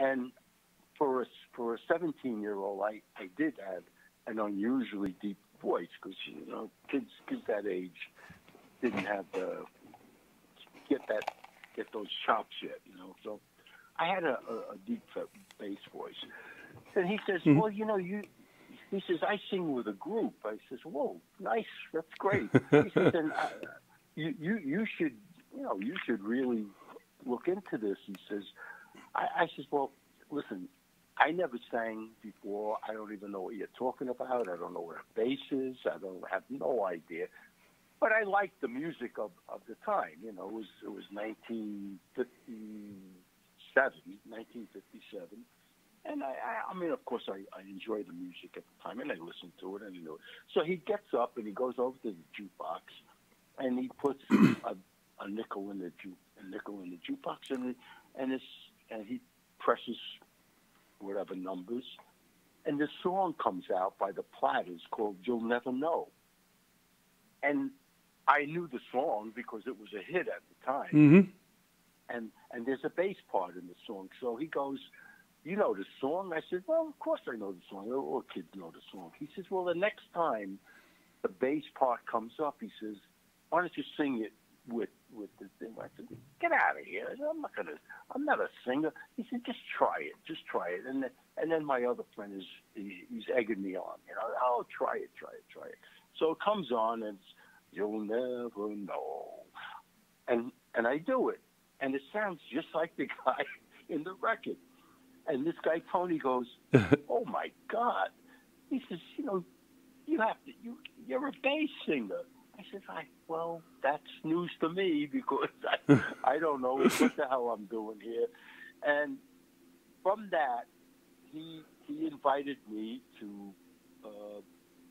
And for a 17-year-old, I did have an unusually deep voice because kids that age didn't have get those chops yet. So I had a deep bass voice. And he says, well, he says, I sing with a group. I says, whoa, nice, that's great. He says, and you should really look into this. He says, I says, well, listen, I never sang before. I don't even know what you're talking about. I don't know what a bass is. I have no idea. But I liked the music of the time. It was 1957. And I mean, of course, I enjoyed the music at the time, and I listened to it, and I knew it. So he gets up and he goes over to the jukebox, and he puts a nickel in the jukebox, and he presses whatever numbers, and the song comes out by the Platters called "You'll Never Know." And I knew the song because it was a hit at the time. Mm-hmm. And there's a bass part in the song. So he goes, you know the song? I said, well, of course I know the song. All kids know the song. He says, well, the next time the bass part comes up, he says, why don't you sing it with the thing? I said, get out of here. I'm not a singer. He said, just try it. And then my other friend he's egging me on. Oh, try it. So it comes on, and it's, you'll never know. And I do it. And it sounds just like the guy in the record. And this guy, Tony, goes, oh, my God. He says, you're a bass singer. I said, well, that's news to me because I don't know what the hell I'm doing here. And from that, he invited me to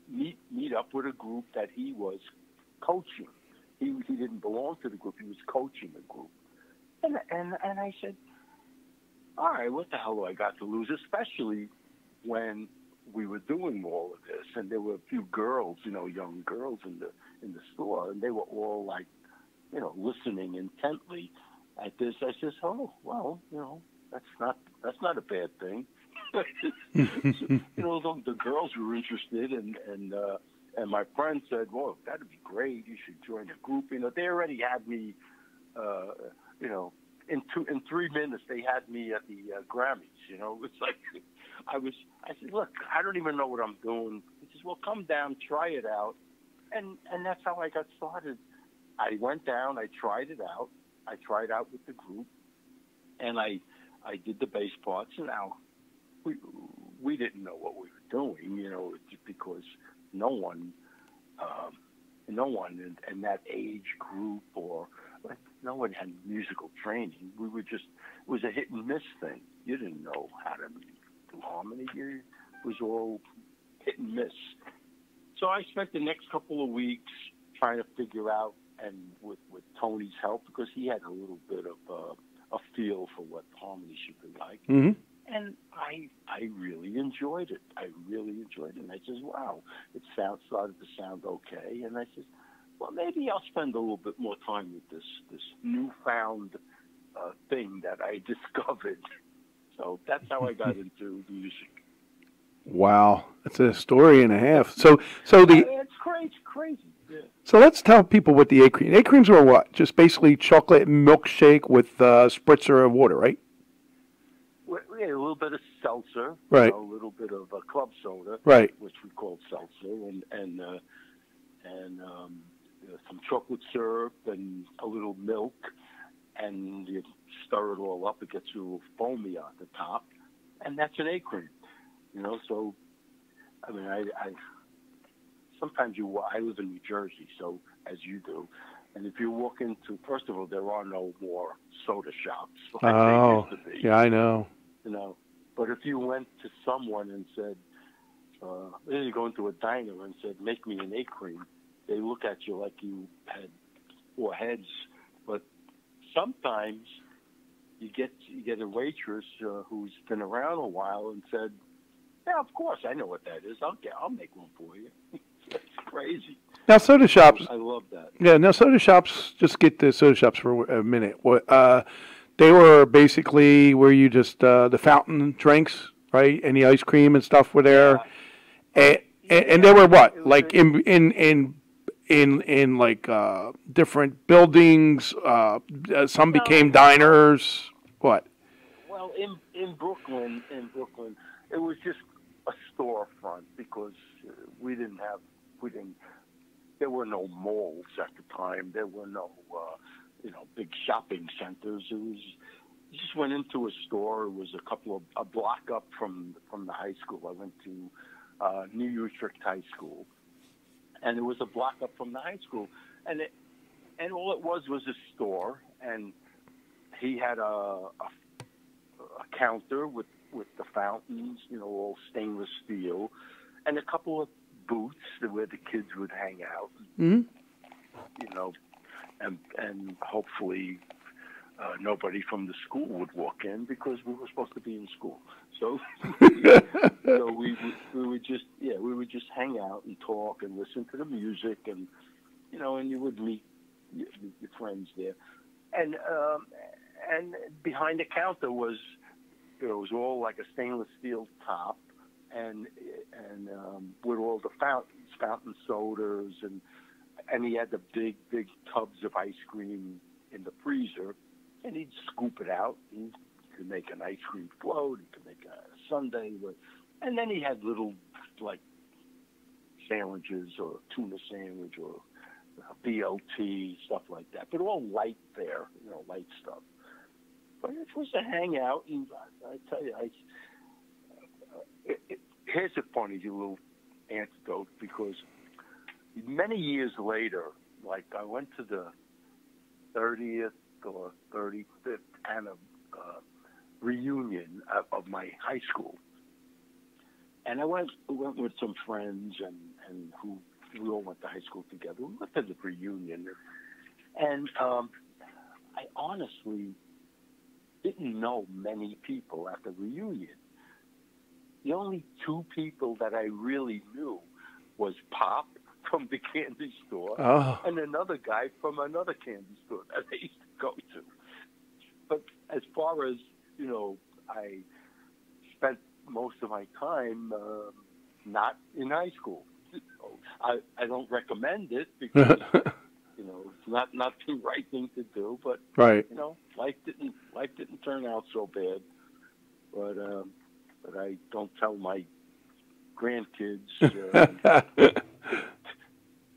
meet up with a group that he was coaching. He didn't belong to the group. He was coaching a group. And I said, all right, what the hell do I got to lose? Especially when we were doing all of this, and there were a few girls, young girls in the store, and they were all like, listening intently at this. I says, oh, well, that's not a bad thing. The girls were interested, and my friend said, well, that'd be great. You should join a group. They already had me, in 3 minutes, they had me at the Grammys. It's like I said, look, I don't even know what I'm doing. He says, well, come down, try it out. And that's how I got started. I went down, I tried it out. I tried out with the group, and I did the bass parts. And now we didn't know what we were doing, because no one in that age group no one had musical training. We were just, it was a hit and miss thing. You didn't know how to do harmony. It was all hit and miss. So I spent the next couple of weeks trying to figure out, and with Tony's help, because he had a little bit of a feel for what harmony should be like. Mm-hmm. And I really enjoyed it. And I says, wow, it started to sound okay. And I says, well, maybe I'll spend a little bit more time with this newfound thing that I discovered. So that's how I got into music. Wow, that's a story and a half. So it's crazy. Yeah. So let's tell people what the A-cream. A-creams are what? Just basically chocolate milkshake with spritzer of water, right? Yeah, a little bit of seltzer, right? A little bit of club soda, right? Which we call seltzer, and some chocolate syrup and a little milk, and you stir it all up. It gets a little foamy on the top, and that's an A-cream. So I mean, I sometimes I live in New Jersey, so as you do, and if you walk into, first of all, there are no more soda shops like there used to be. Yeah, I know. But if you went to someone and said, you go into a diner and said, make me an A-cream, they look at you like you had 4 heads. But sometimes you get a waitress who's been around a while and said, yeah, of course, I know what that is. I'll make one for you. It's crazy. Now, soda shops. I love that. Yeah, now soda shops, just get the soda shops for a minute. They were basically where you just the fountain drinks, right? And the ice cream and stuff were there. Yeah. And, and Yeah. they were It what? was Like in like different buildings. Some became no. diners. What? Well, in Brooklyn, it was just a storefront because we didn't have we didn't there were no malls at the time. There were no big shopping centers. It was you just went into a store. It was a block up from the high school. I went to New Utrecht High School, and it was a block up from the high school, and all it was a store, and he had a counter with the fountains, all stainless steel, and a couple of booths where the kids would hang out, Hmm. you know, and hopefully nobody from the school would walk in because we were supposed to be in school. So, so we would just we would just hang out and talk and listen to the music and you would meet your friends there, and behind the counter was it was all like a stainless steel top and with all the fountain sodas and he had the big tubs of ice cream in the freezer and he'd scoop it out and he could make an ice cream float, he could make a sundae and then he had little like sandwiches or tuna sandwich or BLT stuff like that, but all light there, light stuff. But it was a hangout, and I tell you, here's a funny little anecdote because many years later, like I went to the 30th or 35th reunion of my high school, and I went with some friends and who we all went to high school together. We went to the reunion, and I honestly didn't know many people at the reunion. The only two people that I really knew was Pop from the candy store Oh. and another guy from another candy store that I used to go to. But as far as, I spent most of my time not in high school. I don't recommend it because it's not the right thing to do, but Right. life didn't turn out so bad. But I don't tell my grandkids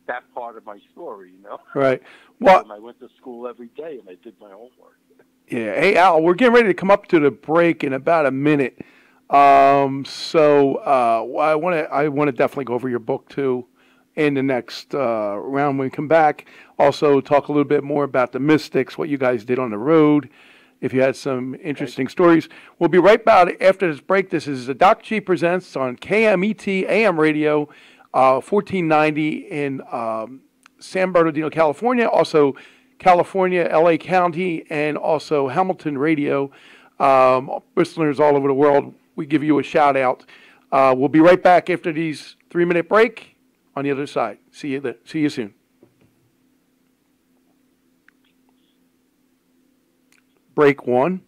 that part of my story. Right. Well, I went to school every day and I did my homework. yeah. Hey, Al, we're getting ready to come up to the break in about a minute. I want to definitely go over your book too in the next round when we come back. Also, talk a little bit more about the Mystics, what you guys did on the road. If you had some interesting stories, we'll be right back after this break. This is the Doc G Presents on KMET AM Radio, 1490 in San Bernardino, California. Also, California, LA County, and also Hamilton Radio. Listeners all over the world, we give you a shout out. We'll be right back after these 3-minute break on the other side. See you soon. Break one.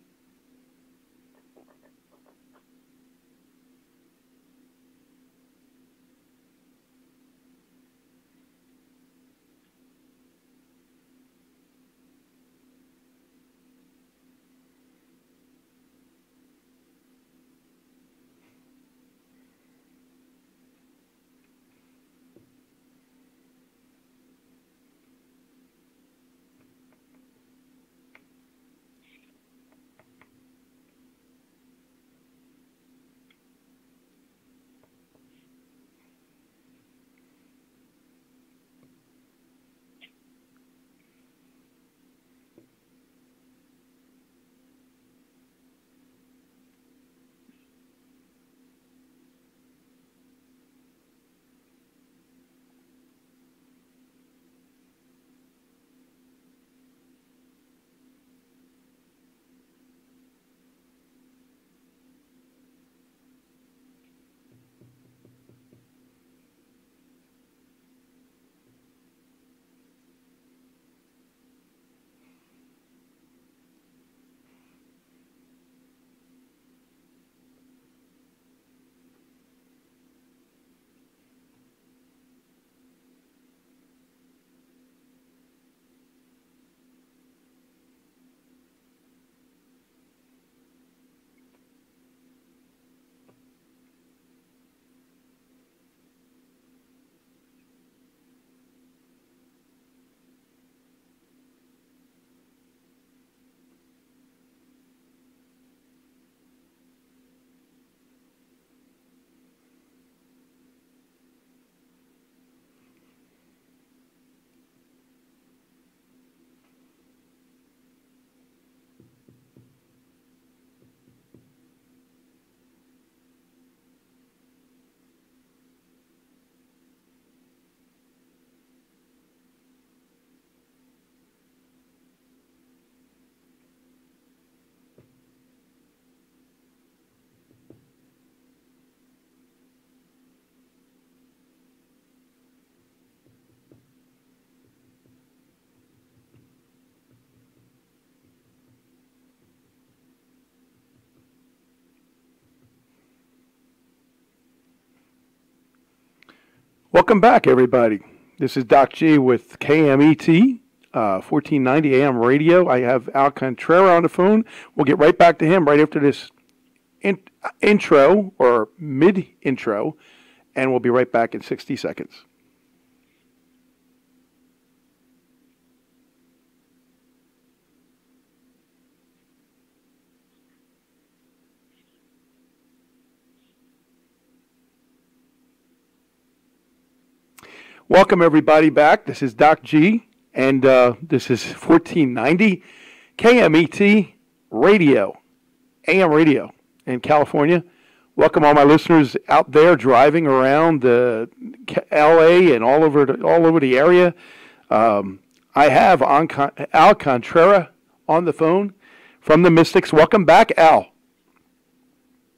Welcome back, everybody. This is Doc G with KMET, 1490 AM radio. I have Al Contrara on the phone. We'll get right back to him right after this intro or mid-intro, and we'll be right back in 60 seconds. Welcome, everybody, back. This is Doc G, and this is 1490 KMET radio, AM radio in California. Welcome all my listeners out there driving around LA and all over the area. I have Al Contrara on the phone from the Mystics. Welcome back, Al.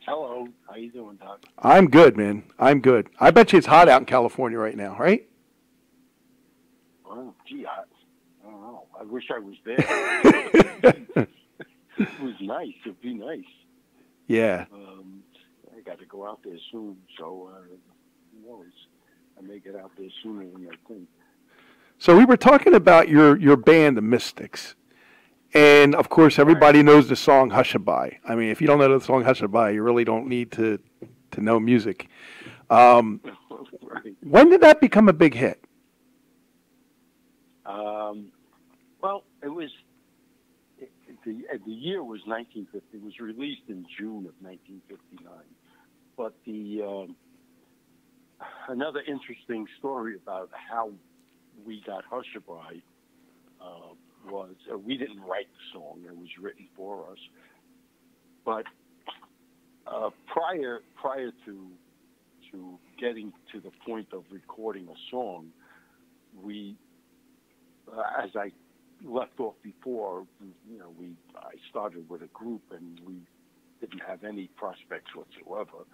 Hello. How you doing, Doc? I'm good, man. I'm good. I bet you it's hot out in California right now, right? Oh, gee, I don't know. I wish I was there. It was nice. It'd be nice. Yeah. I got to go out there soon, so I may get out there sooner than I think. So we were talking about your band, the Mystics, and of course everybody knows the song "Hushabye." I mean, if you don't know the song "Hushabye," you really don't need to know music. Right. When did that become a big hit? Well, it was. The year was 1950. It was released in June of 1959. But another interesting story about how we got Hushabye was we didn't write the song; it was written for us. But prior to getting to the point of recording a song, we, as I left off before, I started with a group and we didn't have any prospects whatsoever.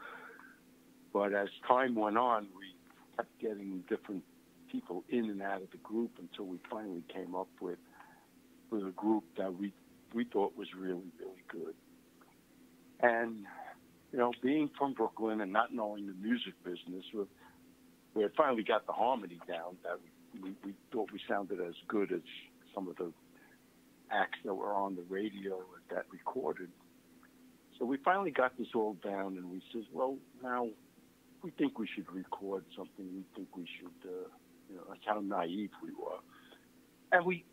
But as time went on, we kept getting different people in and out of the group until we finally came up with a group that we thought was really, really good. And, being from Brooklyn and not knowing the music business, we had finally got the harmony down that we thought we sounded as good as some of the acts that were on the radio that recorded. So we finally got this all down, and we said, well, now we think we should record something. We think we should, that's how naive we were. And we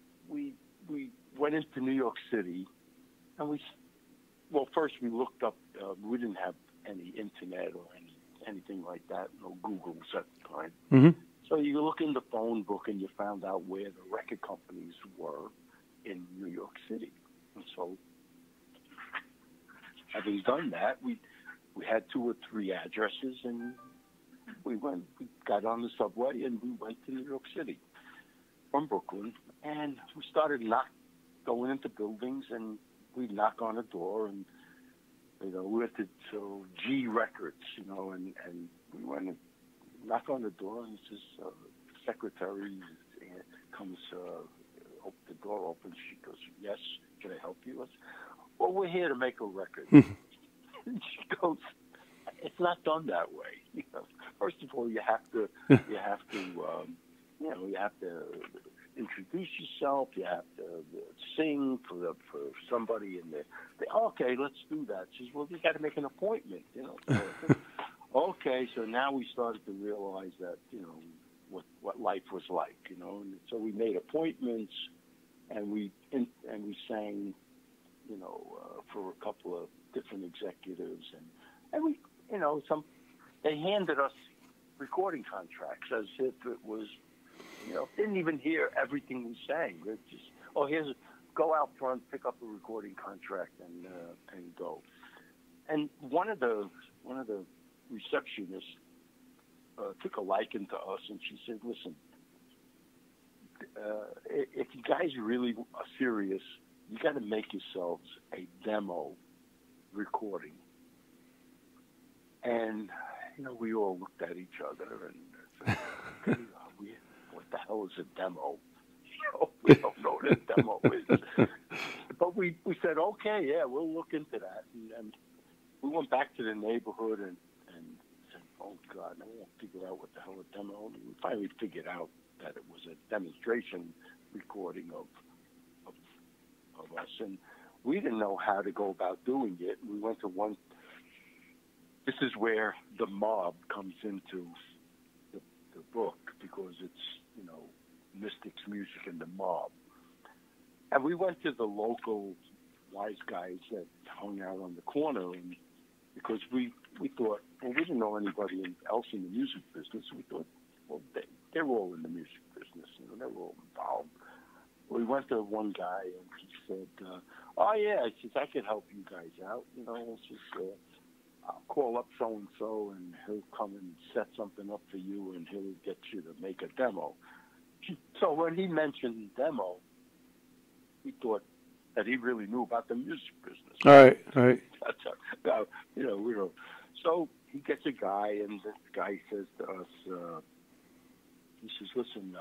went into New York City, and first we looked up, we didn't have any internet or anything like that, no Googles at the time. Mm-hmm. So you look in the phone book and you found out where the record companies were in New York City. And so, having done that, we had 2 or 3 addresses, and we got on the subway and we went to New York City from Brooklyn, and we started going into buildings, and we'd knock on a door, and we went to G Records, and we went and knock on the door, and this secretary comes, the door opens. She goes, "Yes, can I help you?" I said, "Well, we're here to make a record." And she goes, "It's not done that way. First of all, you have to introduce yourself. You have to sing for somebody in there." Okay, let's do that. She says, "Well, you got to make an appointment, Okay, so now we started to realize that, what life was like, and so we made appointments, and we sang, for a couple of different executives, and we, they handed us recording contracts as if it was, didn't even hear everything we sang. It's just, go out front, pick up a recording contract, and go. And one of the receptionists took a liking to us, and she said, "Listen, if you guys really are serious, you got to make yourselves a demo recording." And we all looked at each other and said, "What the hell is a demo?" We don't know what a demo is. But we said, "Okay, yeah, we'll look into that." And we went back to the neighborhood and said, oh God, I won't figure out what the hell a demo. We finally figured out that it was a demonstration recording of, of us, and we didn't know how to go about doing it. We went to one. This is where the mob comes into the book, because it's, you know, Mystics music and the mob. And we went to the local wise guys that hung out on the corner, and because we thought, well, we didn't know anybody else in the music business. We thought, well, they're all in the music business, you know, they're all involved. We went to one guy, and he said, oh, yeah, he says, I can help you guys out. You know, it's just, I'll call up so-and-so, and he'll come and set something up for you, and he'll get you to make a demo. So when he mentioned demo, we thought that he really knew about the music business. All right. That's you know, we don't. So he gets a guy, and the guy says to us, he says, listen,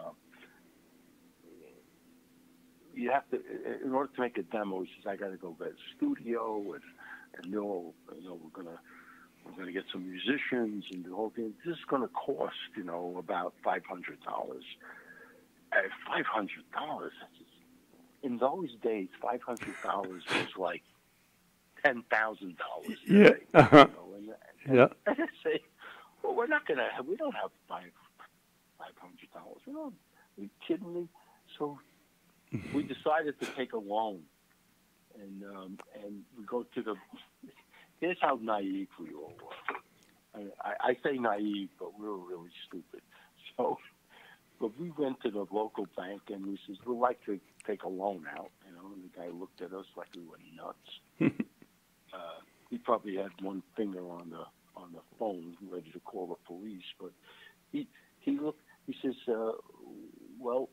you have to, in order to make a demo, he says, I got to go get a studio, and we're gonna get some musicians and the whole thing. This is gonna cost, you know, about $500. $500. In those days, $500 was like $10,000. Yeah. Uh-huh. You know, yeah. And I say, well, we don't have $500. Are you kidding me? So we decided to take a loan, and we go to the. Here's how naive we all were. I say naive, but we were really stupid. So, but we went to the local bank, and we says, we'd like to take a loan out. You know, and the guy looked at us like we were nuts. He probably had one finger on the phone, ready to call the police. But he looked. He says, well,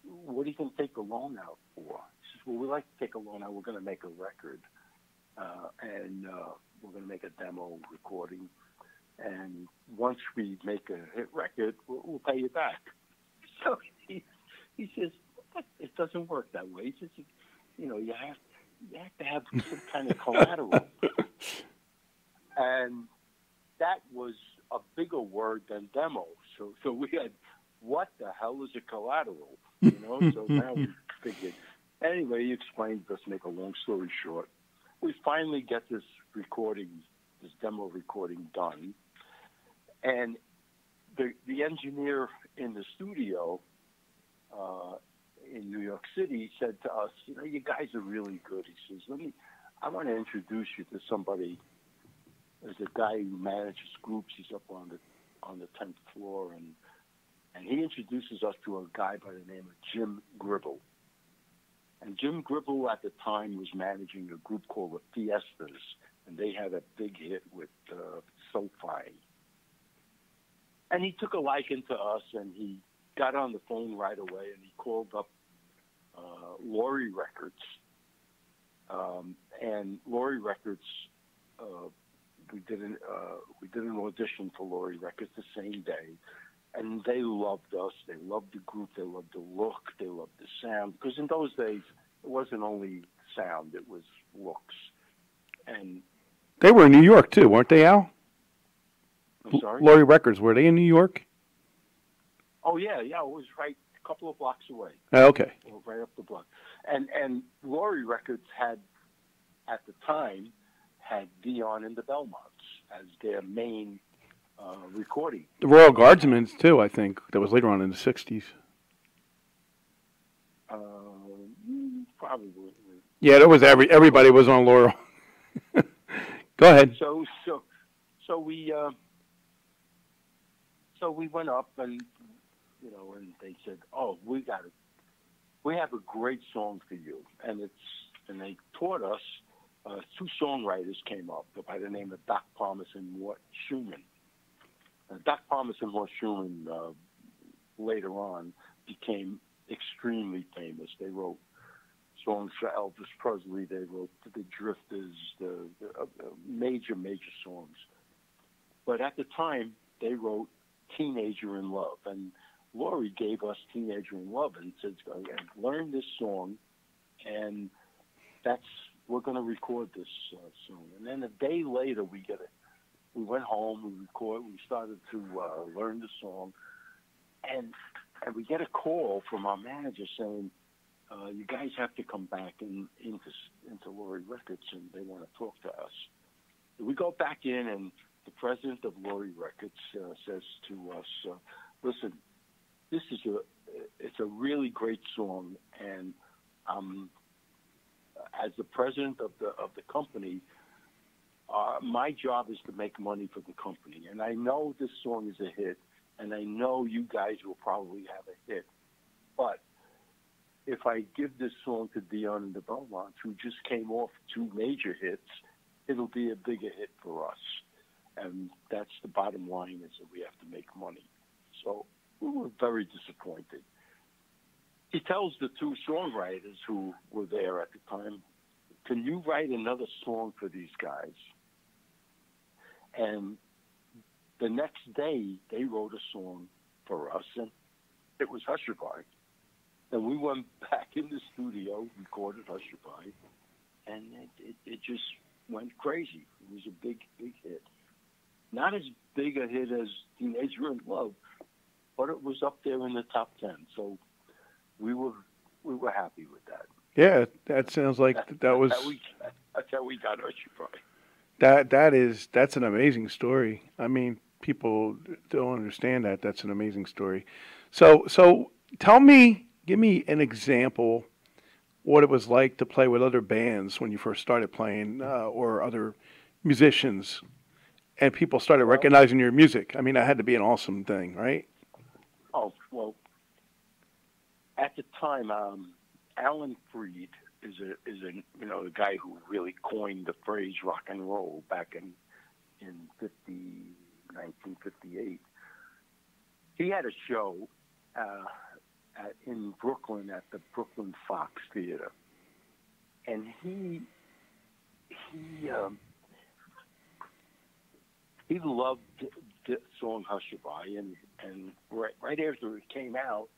what are you going to take a loan out for? He says, well, we'd like to take a loan out. We're going to make a record. And we're going to make a demo recording. And once we make a hit record, we'll pay you back. So he says, it doesn't work that way. He says, you know, you have to have some kind of collateral. And that was a bigger word than demo. So we had, what the hell is a collateral? You know, so now we figured. Anyway, he explained, let's make a long story short. We finally get this demo recording done, and the engineer in the studio in New York City said to us, you know, you guys are really good. He says, I want to introduce you to somebody. There's a guy who manages groups. He's up on the 10th floor, and he introduces us to a guy by the name of Jim Gribble. And Jim Gribble at the time was managing a group called the Fiestas, and they had a big hit with SoFi. And he took a liking to us, and he got on the phone right away, and he called up Laurie Records. And Laurie Records, we did an audition for Laurie Records the same day. And they loved us. They loved the group. They loved the look. They loved the sound. Because in those days, it wasn't only sound; it was looks. And they were in New York too, weren't they, Al? I'm sorry. Laurie Records, were they in New York? Oh yeah. It was right a couple of blocks away. Okay. Right up the block. And Laurie Records had, at the time, had Dion and the Belmonts as their main recording. The Royal Guardsmen too, I think. That was later on in the 60s. Probably. Yeah, there was everybody was on Laurel. Go ahead. So we went up, and you know, and they said, "Oh, we have a great song for you," and they taught us. Two songwriters came up by the name of Doc Thomas and Mort Schumann. Doc Thomas and Mort Schumann later on became extremely famous. They wrote songs for Elvis Presley. They wrote the Drifters, the major songs. But at the time, they wrote Teenager in Love. And Laurie gave us Teenager in Love and said, learn this song, and we're going to record this song. And then a day later, we get we went home, we started to learn the song, and we get a call from our manager saying, you guys have to come back into Laurie Records, and they want to talk to us. We go back in, and the president of Laurie Records says to us, listen, it's a really great song, and as the president of the company, my job is to make money for the company. And I know this song is a hit, and I know you guys will probably have a hit. But if I give this song to Dion and the Belmonts, who just came off 2 major hits, it'll be a bigger hit for us. And that's the bottom line, is that we have to make money. So we were very disappointed. He tells the 2 songwriters who were there at the time, can you write another song for these guys? And the next day, they wrote a song for us, and it was Hushabye. And we went back in the studio, recorded Hushabye, and it just went crazy. It was a big, big hit. Not as big a hit as Teenager in Love, but it was up there in the top 10. So we were happy with that. Yeah, that sounds like that was. That's how we got Hushabye. That's an amazing story. I mean, people don't understand that. That's an amazing story. So give me an example what it was like to play with other bands when you first started playing, or other musicians, and people started recognizing your music. I mean, that had to be an awesome thing, right? Oh, well, at the time, Alan Freed is the guy who really coined the phrase rock and roll back in 1958. He had a show in Brooklyn at the Brooklyn Fox Theater, and he loved the song Hushabye, and right after it came out,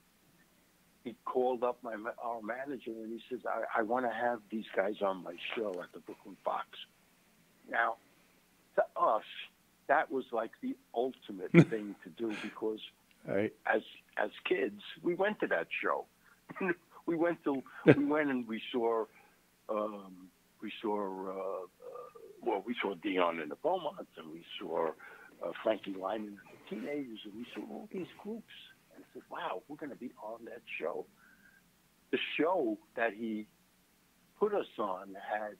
he called up our manager, and he says, I want to have these guys on my show at the Brooklyn Fox. Now, to us, that was like the ultimate thing to do, because right. as kids, we went to that show. we went and we saw Dion and the Belmonts, and we saw Frankie Lyman and the Teenagers, and we saw all these groups. And I said, wow, we're going to be on that show. The show that he put us on had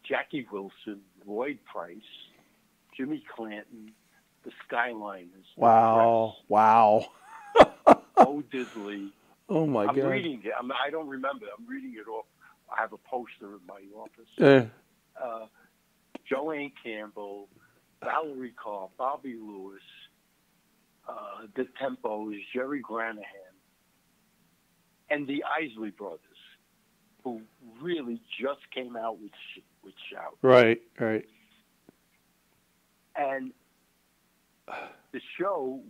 Jackie Wilson, Lloyd Price, Jimmy Clanton, the Skyliners. Wow. Bo Diddley. Oh, my God. I'm reading it. I don't remember. I'm reading it off. I have a poster in my office. Joanne Campbell, Valerie Carr, Bobby Lewis, the Tempos, Jerry Granahan, and the Isley Brothers, who really just came out with Shout. Right. And the show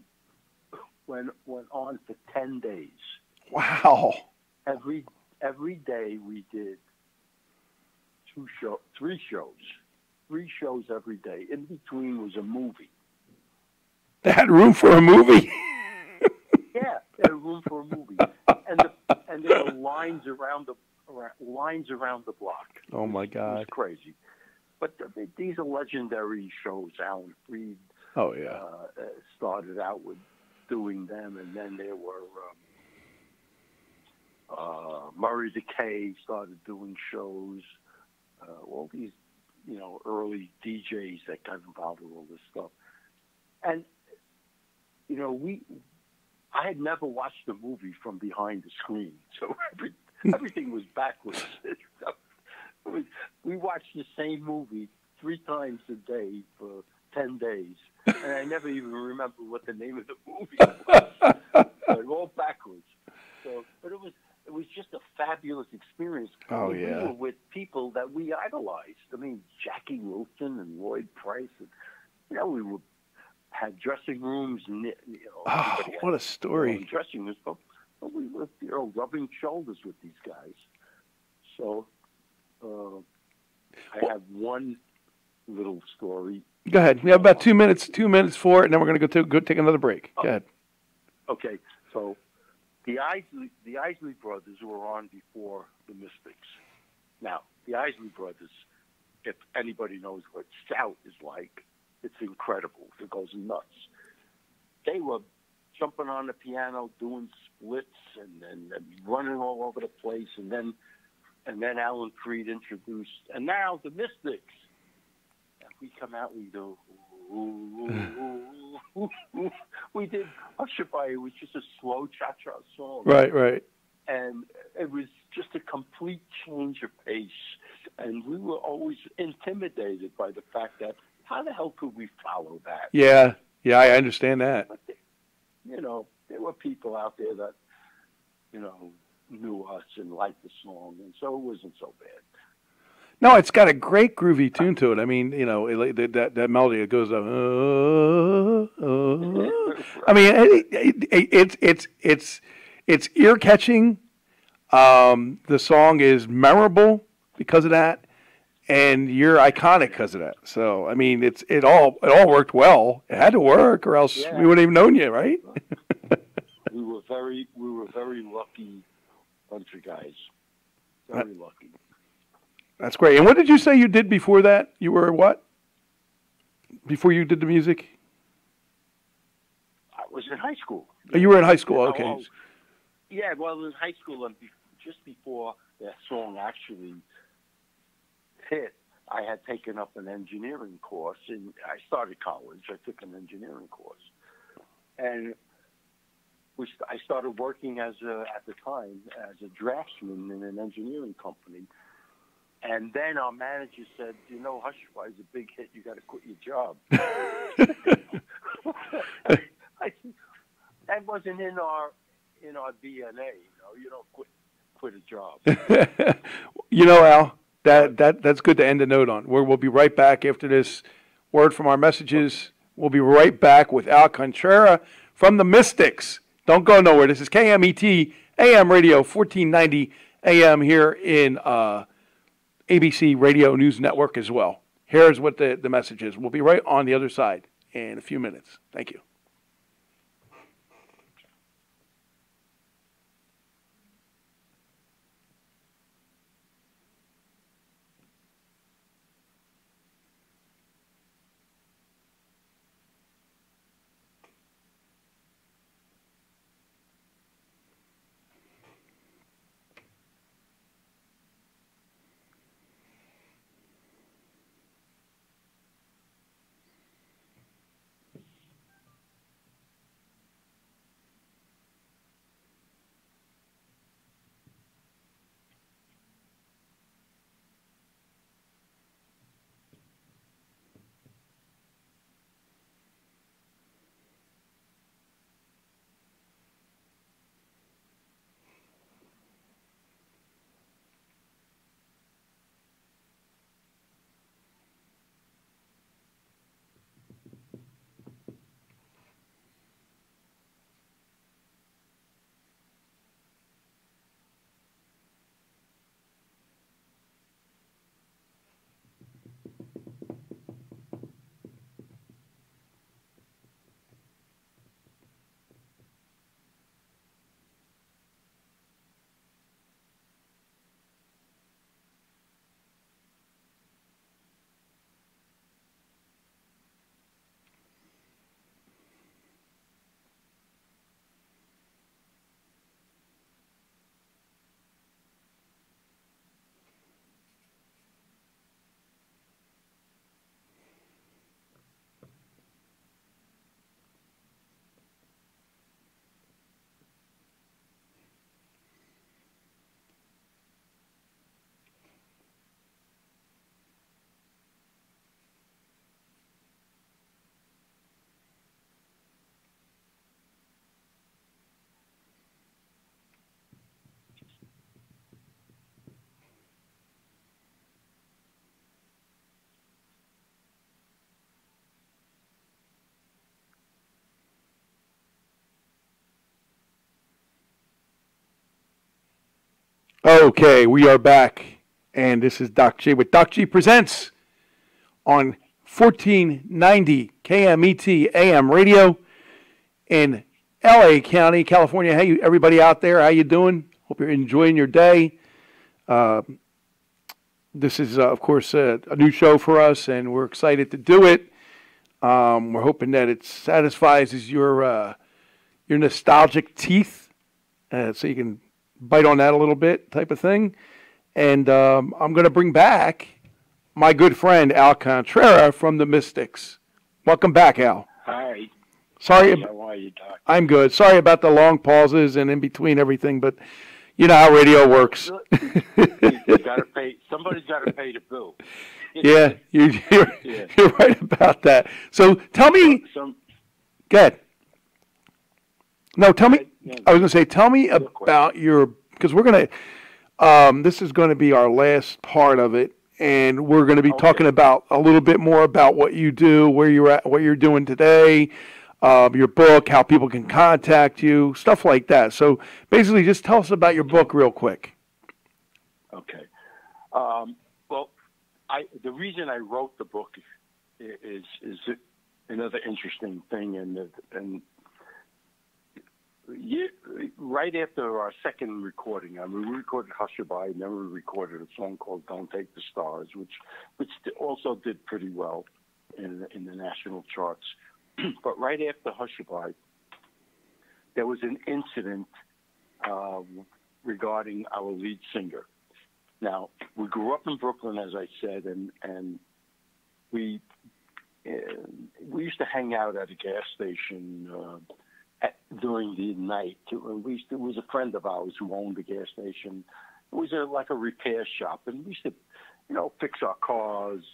went on for 10 days. Wow. Every day we did 3 shows. 3 shows every day. In between was a movie. They had room for a movie? Yeah, they had room for a movie. And there were lines around the block. Oh, my God. It was crazy. But these are legendary shows. Alan Freed started out with doing them, and then there were Murray Decay started doing shows. All these, early DJs that got involved with all this stuff. And, I had never watched the movie from behind the screen, so everything was backwards. We watched the same movie 3 times a day for 10 days, and I never even remember what the name of the movie was. All backwards. So, but it was just a fabulous experience. Oh, We yeah. were with people that we idolized. I mean, Jackie Wilson and Lloyd Price. And, we had dressing rooms. And, what a story. Dressing rooms. But we were, rubbing shoulders with these guys. So I have one little story. Go ahead. We have about 2 minutes. 2 minutes for it, and then we're going to go take another break. Go ahead. Okay, so the Isley brothers were on before the Mystics. Now, the Isley brothers, if anybody knows what Shout is like, it's incredible. It goes nuts. They were jumping on the piano, doing splits, and running all over the place, and then Alan Freed introduced, and now the Mystics. And we come out, we do, we did Usher by. It was just a slow cha-cha song. Right. And it was just a complete change of pace. And we were always intimidated by the fact that how the hell could we follow that? Yeah, I understand that. But there were people out there that, knew us and liked the song, and so it wasn't so bad. No, it's got a great groovy tune to it. I mean, that melody, it goes up. I mean, it's ear catching. The song is memorable because of that, and you're iconic because of that. So, I mean, it all worked well. It had to work, or else we wouldn't have known you, right? we were very lucky bunch of guys. Very lucky. That's great. And what did you say you did before that? You were what? Before you did the music? I was in high school. Oh, you were in high school. Okay. Yeah, well, in high school, and just before that song actually hit, I had taken up an engineering course, and I started college. I took an engineering course, and I started working at the time as a draftsman in an engineering company. And then our manager said, Hush By is a big hit. You got to quit your job. That wasn't in our DNA. You don't quit a job. Al, that's good to end the note on. We'll be right back after this word from our messages. We'll be right back with Al Contrara from the Mystics. Don't go nowhere. This is KMET AM Radio 1490 AM here in ABC Radio News Network as well. Here's what the message is. We'll be right on the other side in a few minutes. Thank you. Okay, we are back, and this is Doc G with Doc G Presents on 1490 KMET AM radio in LA County, California. Hey, everybody out there, how you doing? Hope you're enjoying your day. This is, of course, a new show for us, and we're excited to do it. We're hoping that it satisfies your nostalgic teeth, so you can bite on that a little bit, type of thing. And I'm going to bring back my good friend Al Contrara from the Mystics. Welcome back, Al. Hi. Sorry. How are you, Doc? I'm good. Sorry about the long pauses and in between everything, but you know how radio works. You gotta pay. Somebody's got to pay the bill. Yeah, you're right about that. So tell me. Go ahead. No, tell me. I was going to say, tell me about because we're going to. This is going to be our last part of it, and we're going to be talking about a little bit more about what you do, where you're at, what you're doing today. Your book, how people can contact you, stuff like that. So basically, just tell us about your book real quick. Okay. Well, the reason I wrote the book is another interesting thing, and right after our second recording, we recorded Hushabye, and then we recorded a song called "Don't Take the Stars," which also did pretty well in the national charts. But right after Hushabye, there was an incident regarding our lead singer. Now, we grew up in Brooklyn, as I said, and we used to hang out at a gas station during the night. It was a friend of ours who owned the gas station. It was like a repair shop, and we used to, fix our cars,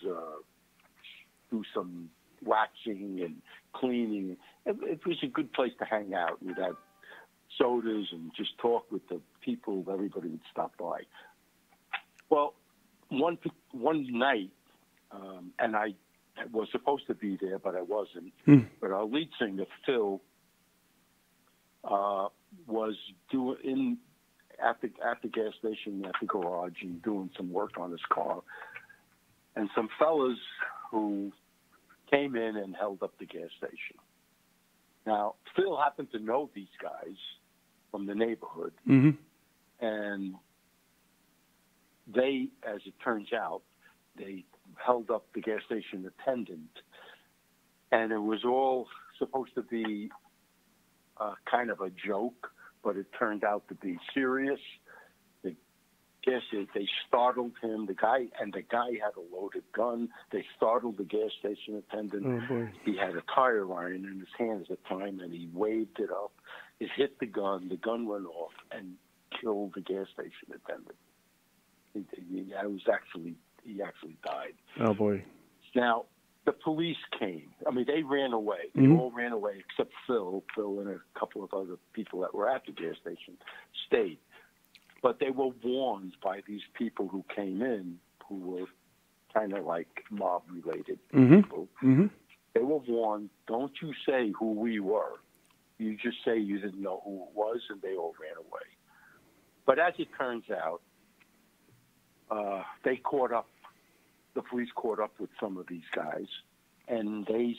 do some waxing and cleaning. It was a good place to hang out. We'd have sodas and just talk with the people. Everybody would stop by. Well, one night, and I was supposed to be there, but I wasn't. But our lead singer, Phil, was at the gas station, at the garage, and doing some work on his car. And some fellas who came in and held up the gas station. Now, Phil happened to know these guys from the neighborhood, and they, as it turns out, they held up the gas station attendant, and it was all supposed to be kind of a joke, but it turned out to be serious. They startled him. The guy had a loaded gun. They startled the gas station attendant. Oh, boy. He had a tire iron in his hands at the time, and he waved it up. It hit the gun. The gun went off and killed the gas station attendant. He actually died. Oh, boy. Now, the police came. I mean, they ran away. They all ran away except Phil. Phil and a couple of other people that were at the gas station stayed. But they were warned by these people who came in, who were kind of like mob-related people. They were warned, don't you say who we were. You just say you didn't know who it was, and they all ran away. But as it turns out, the police caught up with some of these guys, and they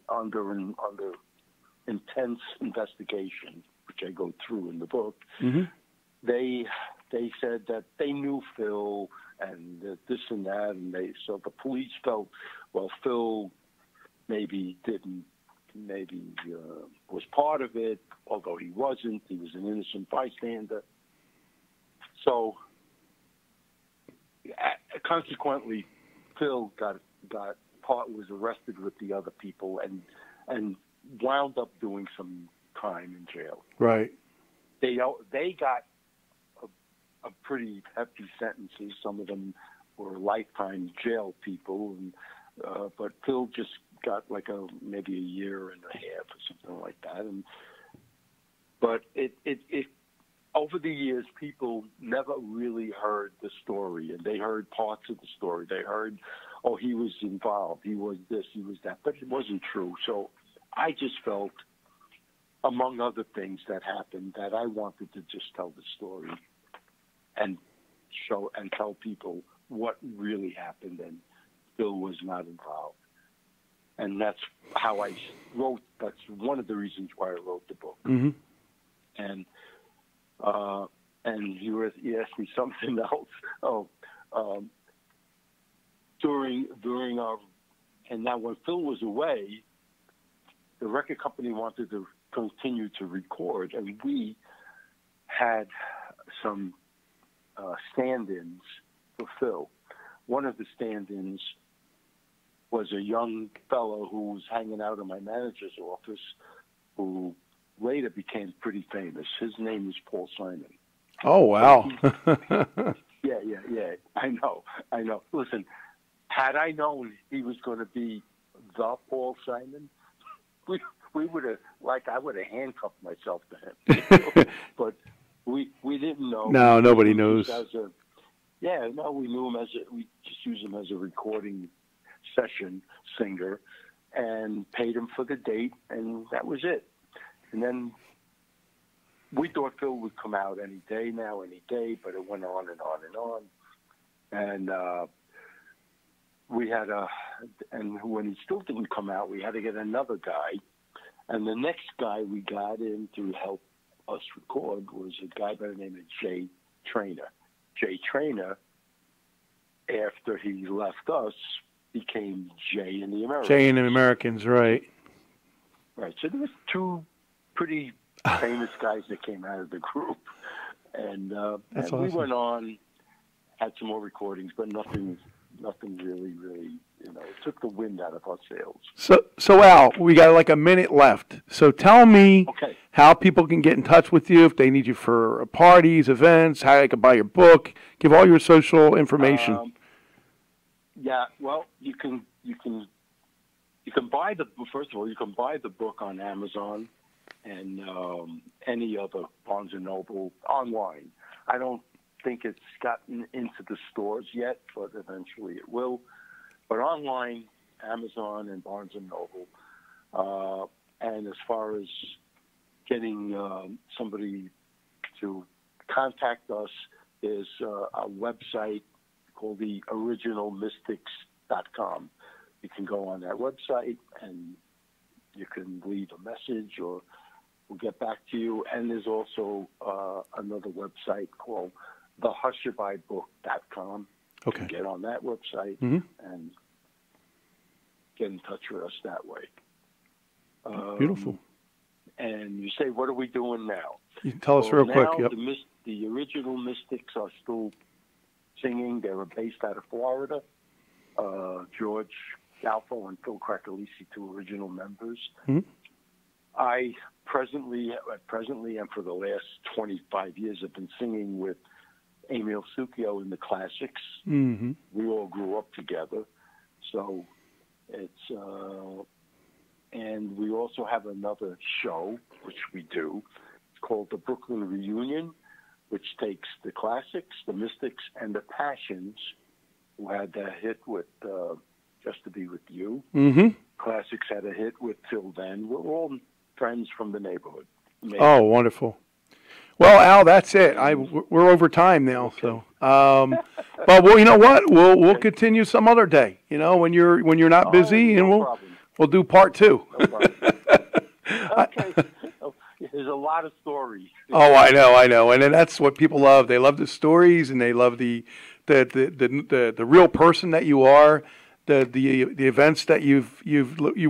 under intense investigation, which I go through in the book, they said that they knew Phil and this and that, and so the police felt, well, Phil maybe was part of it, although he wasn't. He was an innocent bystander. So consequently, Phil was arrested with the other people and wound up doing some time in jail. Right. They got a pretty hefty sentences. Some of them were lifetime jail people, but Phil just got like maybe a year and a half or something like that. But it over the years, people never really heard the story, and they heard parts of the story. They heard, oh, he was involved, he was this, he was that, but it wasn't true. So I just felt, among other things that happened, that I wanted to just tell the story and show and tell people what really happened, and Phil was not involved. And that's how I wrote. That's one of the reasons why I wrote the book. Mm-hmm. And he asked me something else. During our, and now when Phil was away, the record company wanted to continue to record, and we had some stand-ins for Phil. One of the stand-ins was a young fellow who was hanging out in my manager's office, who later became pretty famous. His name is Paul Simon. Oh, wow. Yeah. I know. Listen, had I known he was going to be the Paul Simon, we would have, I would have handcuffed myself to him. But we didn't know. No, nobody knows. We knew him we just used him as a recording session singer and paid him for the date, and that was it. And then we thought Phil would come out any day, but it went on and on and on. And we had and when he still didn't come out, we had to get another guy. And the next guy we got in to help us record was a guy by the name of Jay Trainer. Jay Trainer, after he left us, became Jay and the Americans. Jay and the Americans, right. Right. So there was two pretty famous guys that came out of the group. And That's and we awesome. went on, had some more recordings, but nothing really, it took the wind out of our sails. So Al, we got like a minute left. So tell me how people can get in touch with you if they need you for parties, events, how they can buy your book. Give all your social information. Well, you can buy first of all, you can buy the book on Amazon and any other Barnes & Noble online. I don't think it's gotten into the stores yet, but eventually it will. But online, Amazon and Barnes & Noble. And as far as getting somebody to contact us, there's a website called the originalmystics.com. You can go on that website and you can leave a message or we'll get back to you. And there's also another website called thehushabbybook.com. You can get on that website and get in touch with us that way. Beautiful. And you say, what are we doing now? You can tell us real quick. Yep. The original Mystics are still singing. They were based out of Florida. George Galfo and Phil Craccolisi, two original members. Mm-hmm. I presently and for the last 25 years have been singing with Emil Succhio in the Classics. Mm-hmm. We all grew up together. So it's, and we also have another show, which we do. It's called the Brooklyn Reunion, which takes the Classics, the Mystics, and the Passions, who had that hit with Just to Be With You. Mm-hmm. Classics had a hit with Till Then. We're all friends from the neighborhood. Oh, wonderful. Well, Al, that's it. We're over time now, so. But well, you know what? We'll continue some other day. When you're not busy, and we'll do part 2. No problem. Okay. There's a lot of stories. Oh, I know, and then that's what people love. They love the stories, and they love the real person that you are, the events that you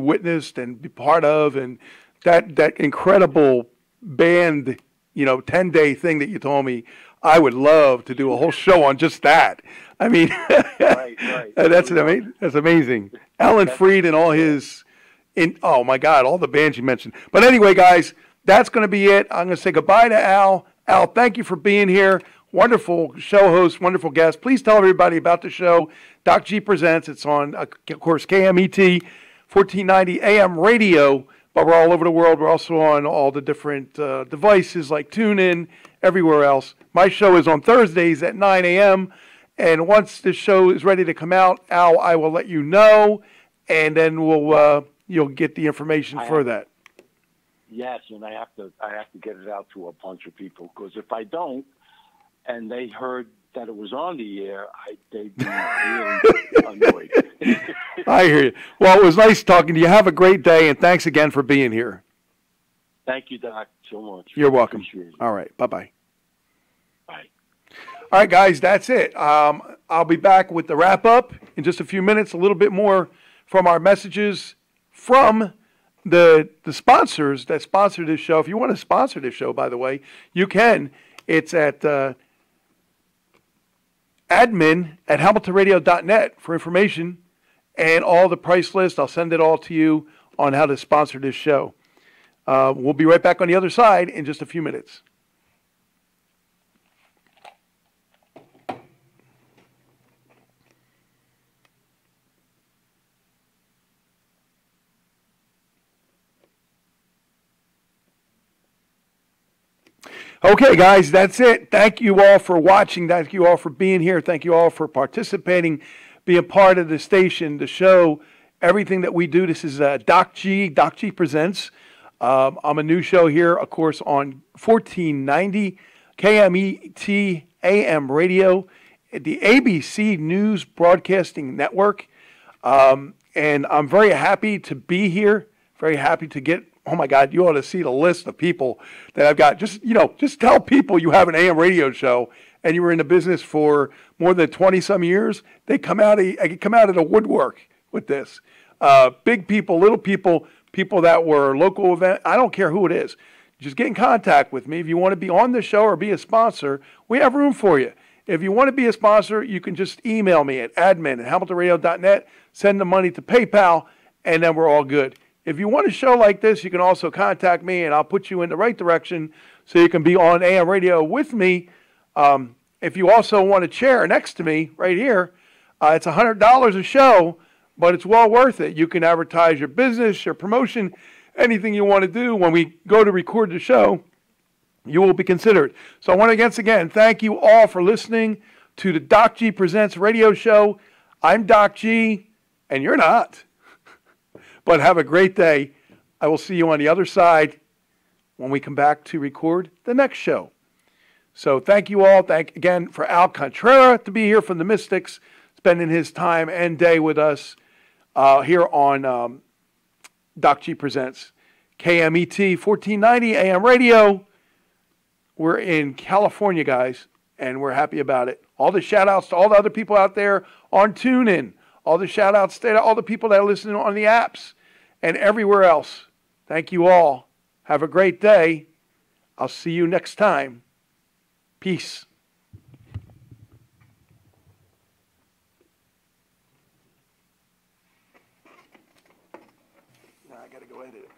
witnessed and be part of, and that incredible band, 10-day thing that you told me. I would love to do a whole show on just that. I mean, right. That's amazing. Alan Freed and all his, oh my God, all the bands you mentioned. But anyway, guys, that's going to be it. I'm going to say goodbye to Al. Al, thank you for being here. Wonderful show host, wonderful guest. Please tell everybody about the show. Doc G Presents. It's on, of course, KMET, 1490 AM radio. But we're all over the world. We're also on all the different devices like TuneIn, everywhere else. My show is on Thursdays at 9 a.m. And once the show is ready to come out, Al, I will let you know, and then you'll get the information for that. Yes, and I have to get it out to a bunch of people, because if I don't, and they heard that it was on the air, they'd be really annoyed. I hear you. Well, it was nice talking to you. Have a great day, and thanks again for being here. Thank you, Doc, so much. You're welcome. Appreciate it. All right. Bye-bye. Bye. All right, guys, that's it. I'll be back with the wrap-up in just a few minutes, a little bit more from our messages from the sponsors that sponsor this show. If you want to sponsor this show, by the way, you can. It's at admin@hamiltonradio.net for information and all the price list. I'll send it all to you on how to sponsor this show. We'll be right back on the other side in just a few minutes. Okay, guys, that's it. Thank you all for watching. Thank you all for being here. Thank you all for participating, being part of the station, the show, everything that we do. This is Doc G. Doc G Presents. I'm a new show here, of course, on 1490 KMET AM radio, the ABC News Broadcasting Network. And I'm very happy to be here, very happy to get. Oh my God, you ought to see the list of people that I've got. Just tell people you have an AM radio show and you were in the business for more than 20 some years. They come out of the woodwork with this. Big people, little people, people that were local event. I don't care who it is. Just get in contact with me. If you want to be on the show or be a sponsor, we have room for you. If you want to be a sponsor, you can just email me at admin@hamiltonradio.net, send the money to PayPal, and then we're all good. If you want a show like this, you can also contact me, and I'll put you in the right direction so you can be on AM radio with me. If you also want a chair next to me right here, it's $100 a show, but it's well worth it. You can advertise your business, your promotion, anything you want to do. When we go to record the show, you will be considered. So I want to once again thank you all for listening to the Doc G Presents radio show. I'm Doc G, and you're not. But have a great day. I will see you on the other side when we come back to record the next show. So thank you all. Thank again for Al Contreras to be here from the Mystics, spending his time and day with us here on Doc G Presents. KMET 1490 AM radio. We're in California, guys, and we're happy about it. All the shout-outs to all the other people out there on TuneIn. All the shout-outs to all the people that are listening on the apps and everywhere else. Thank you all. Have a great day. I'll see you next time. Peace. Now I got to go edit it.